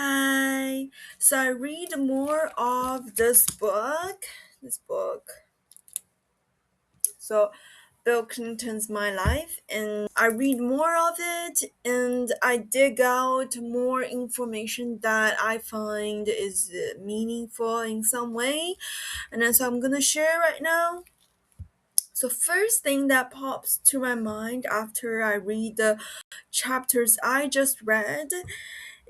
Hi. So I read more of this book. This book. So Bill Clinton's My Life, and I read more of it and I dig out more information that I find is meaningful in some way. And then so I'm gonna share right now. So first thing that pops to my mind after I read the chapters I just read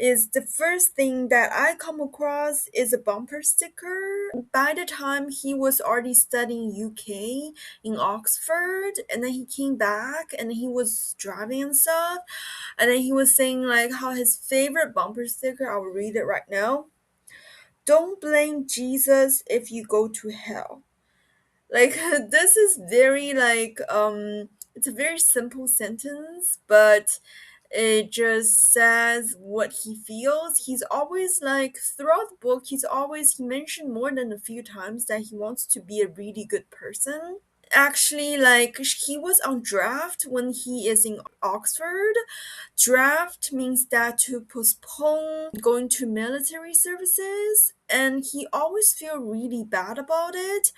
is the first thing that I come across is a bumper sticker. By the time he was already studying UK in Oxford, and then he came back and he was driving and stuff, and then he was saying like how his favorite bumper sticker, I'll read it right now. Don't blame Jesus if you go to hell. Like this is very it's a very simple sentence, but it just says what he feels. He's always like throughout the book, he mentioned more than a few times that he wants to be a really good person. Actually, like he was on draft when he is in Oxford. Draft means that to postpone going to military services, and he always feel really bad about it.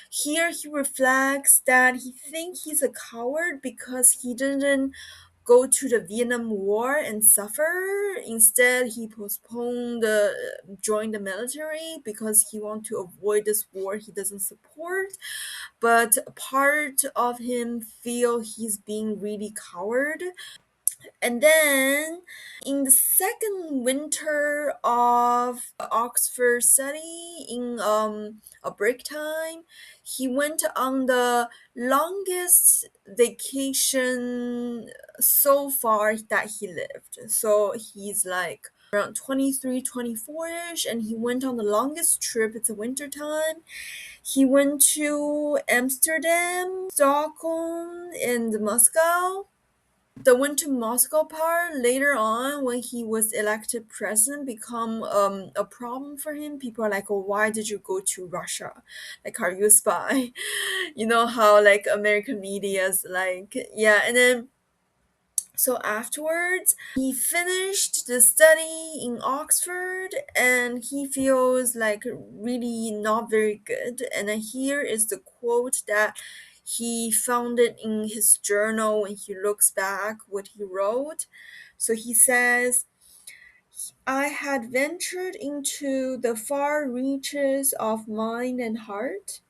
Here he reflects that he thinks he's a coward because he didn't go to the Vietnam War and suffer. Instead, he postponed join the military because he want to avoid this war he doesn't support. But part of him feel he's being really coward. And then in the second winter of Oxford study in a break time, he went on the longest vacation so far that he lived. So he's like around 23, 24ish, and he went on the longest trip. It's a winter time. He went to Amsterdam, Stockholm, and Moscow. The went to Moscow part later on when he was elected president become a problem for him. People are like, oh, why did you go to Russia? Like, are you a spy? You know how like American media's like, yeah. And then so afterwards he finished the study in Oxford and he feels like really not very good. And then here is the quote that he found it in his journal when he looks back what he wrote. So he says, I had ventured into the far reaches of mind and heart,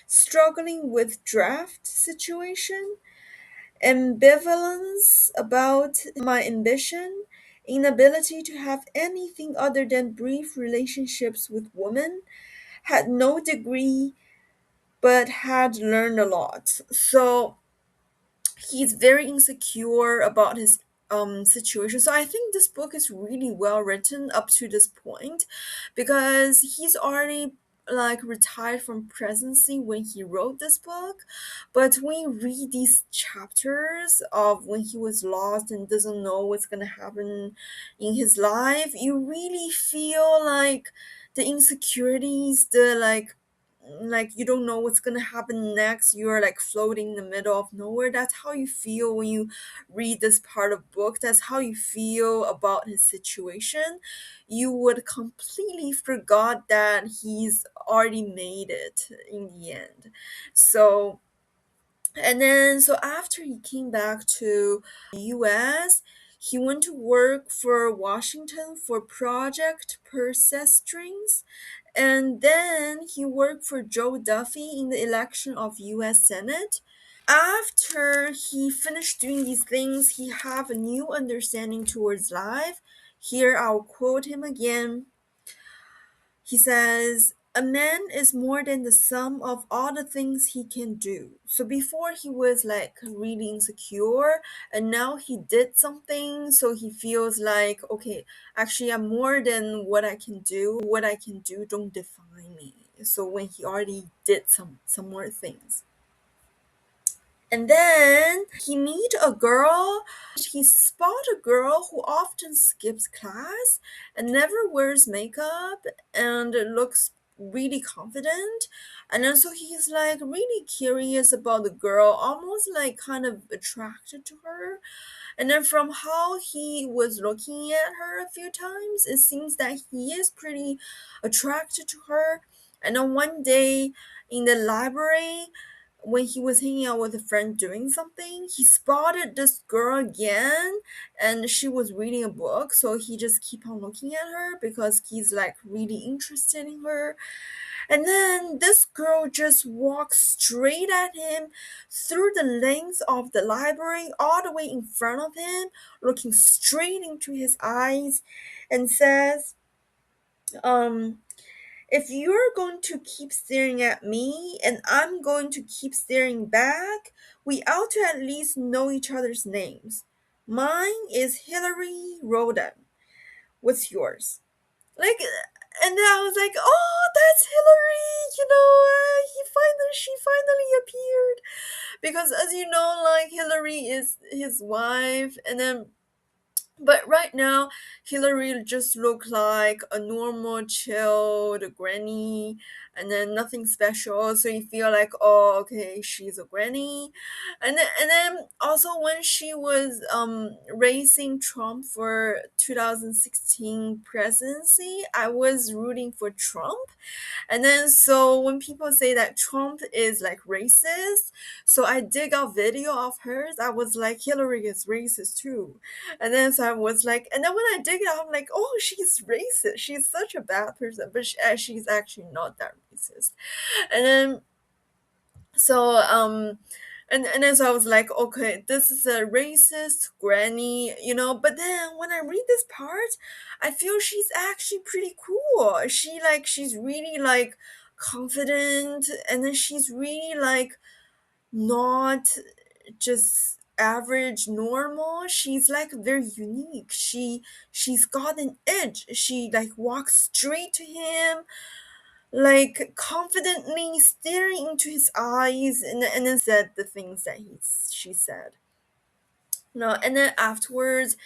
struggling with draft situation, ambivalence about my ambition, inability to have anything other than brief relationships with women, had no degree but had learned a lot. So he's very insecure about his situation. So I think this book is really well written up to this point because he's already like retired from presidency when he wrote this book. But when you read these chapters of when he was lost and doesn't know what's gonna happen in his life, you really feel like the insecurities, the like you don't know what's gonna happen next. You're like floating in the middle of nowhere. That's how you feel when you read this part of book. That's how you feel about his situation. You would completely forgot that he's already made it in the end. So and then so after he came back to US, he went to work for Washington for Project Purses Strings, and then he worked for Joe Duffy in the election of US Senate. After he finished doing these things, he have a new understanding towards life. Here I'll quote him again. He says, a man is more than the sum of all the things he can do. So before he was like really insecure, and now he did something, so he feels like, okay, actually, I'm more than what I can do. What I can do don't define me. So when he already did some more things. And then he meet a girl. He spot a girl who often skips class and never wears makeup and looks really confident. And then so he's like really curious about the girl, almost like kind of attracted to her. And then from how he was looking at her a few times, it seems that he is pretty attracted to her. And then one day in the library, when he was hanging out with a friend doing something, he spotted this girl again, and she was reading a book. So he just keep on looking at her because he's like really interested in her. And then this girl just walks straight at him through the length of the library, all the way in front of him, looking straight into his eyes, and says, um, if you're going to keep staring at me and I'm going to keep staring back, we ought to at least know each other's names. Mine is Hillary Rodham. What's yours? Like, and then I was like, oh, that's Hillary, she finally appeared. Because as you know, like, Hillary is his wife, and then but right now, Hillary just looked like a normal, chilled granny, and then nothing special. So you feel like, oh, okay, she's a granny, and then also when she was racing Trump for 2016 presidency, I was rooting for Trump, and then so when people say that Trump is like racist, so I dig out video of hers. I was like, Hillary is racist too. And then so I was like, and then when I dig it out, I'm like, oh, she's racist. She's such a bad person, but she's actually not that racist. And then so and then so I was like, okay, this is a racist granny, But then when I read this part, I feel she's actually pretty cool. She's really like confident, and then she's really like not just average normal. She's like very unique. She's got an edge. She like walks straight to him, like confidently staring into his eyes, and then said the things that she said. No, and then afterwards,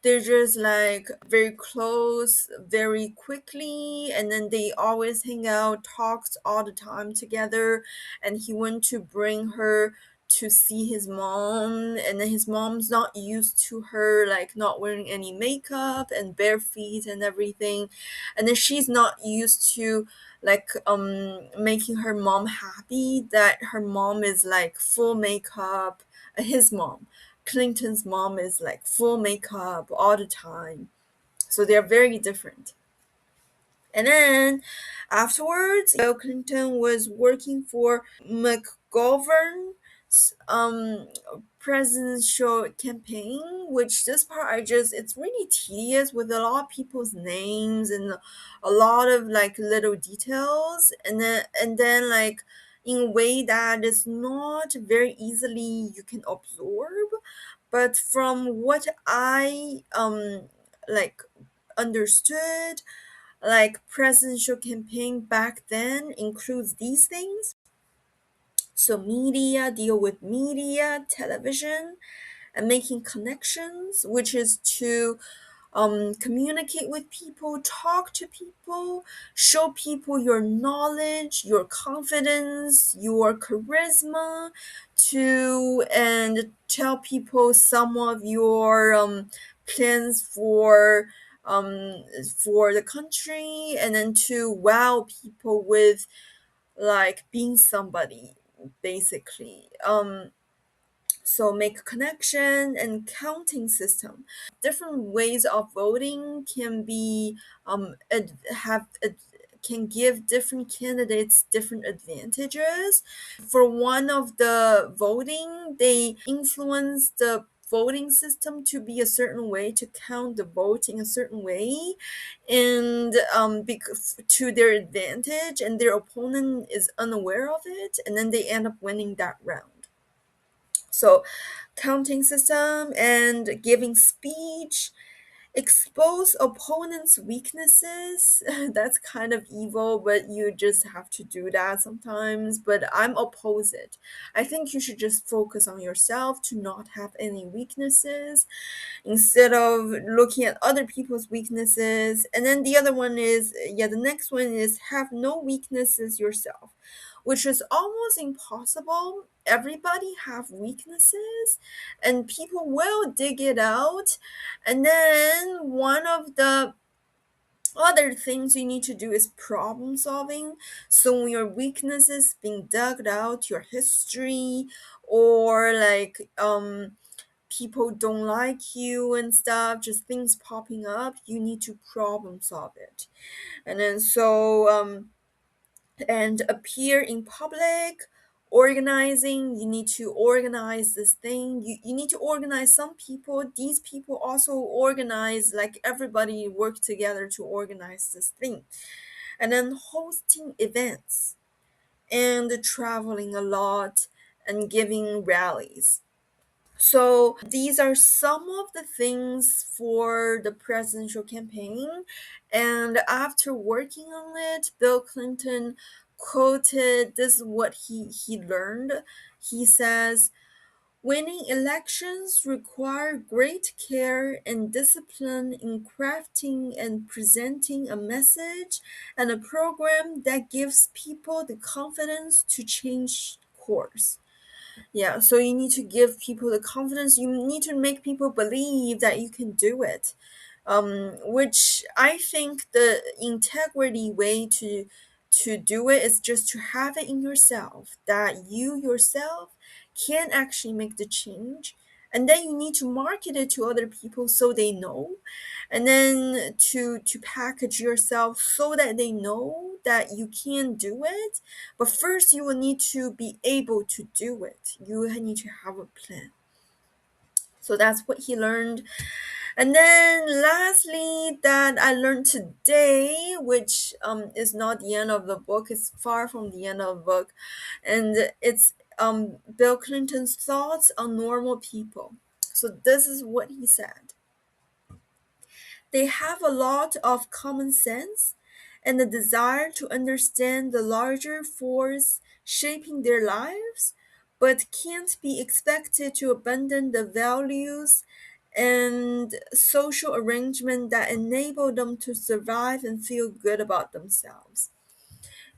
they're just like very close, very quickly, and then they always hang out, talks all the time together. And he went to bring her to see his mom, and then his mom's not used to her like not wearing any makeup and bare feet and everything, and then she's not used to like making her mom happy, that her mom is like full makeup. His mom, Clinton's mom, is like full makeup all the time. So they're very different. And then afterwards, Bill Clinton was working for McGovern's presidential campaign, which this part it's really tedious with a lot of people's names and a lot of like little details, and then like in a way that is not very easily you can absorb. But from what I like understood, like presidential campaign back then includes these things. So media, deal with media, television, and making connections, which is to communicate with people, talk to people, show people your knowledge, your confidence, your charisma, and tell people some of your plans for the country, and then to wow people with like being somebody, basically. So make connection and counting system. Different ways of voting can be have can give different candidates different advantages. For one of the voting, they influence the voting system to be a certain way, to count the vote in a certain way, and to their advantage, and their opponent is unaware of it, and then they end up winning that round. So counting system and giving speech, expose opponents' weaknesses. That's kind of evil, but you just have to do that sometimes. But I'm opposite. I think you should just focus on yourself to not have any weaknesses instead of looking at other people's weaknesses. And then the other one is, the next one is have no weaknesses yourself, which is almost impossible. everybody have weaknesses, and people will dig it out. And then one of the other things you need to do is problem solving. So when your weaknesses being dug out, your history, or like people don't like you and stuff, just things popping up, you need to problem solve it. And then and appear in public, organizing, you need to organize this thing, you need to organize some people, these people also organize, like everybody work together to organize this thing. And then hosting events and traveling a lot and giving rallies. So these are some of the things for the presidential campaign. And after working on it, Bill Clinton quoted, this is what he learned. He says, winning elections require great care and discipline in crafting and presenting a message and a program that gives people the confidence to change course. Yeah, so you need to give people the confidence. You need to make people believe that you can do it. Which I think the integrity way to do it is just to have it in yourself that you yourself can actually make the change, and then you need to market it to other people so they know, and then to package yourself so that they know that you can do it. But first you will need to be able to do it. You need to have a plan. So that's what he learned. And then lastly that I learned today, which is not the end of the book, it's far from the end of the book, and it's Bill Clinton's thoughts on normal people. So this is what he said. They have a lot of common sense and a desire to understand the larger force shaping their lives, but can't be expected to abandon the values and social arrangement that enable them to survive and feel good about themselves.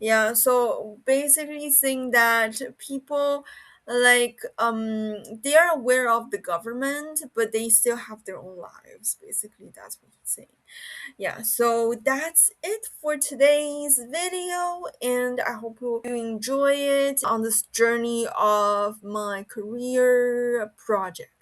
Yeah, so basically saying that people like they are aware of the government, but they still have their own lives. Basically, that's what he's saying. Yeah, so that's it for today's video, and I hope you enjoy it on this journey of my career project.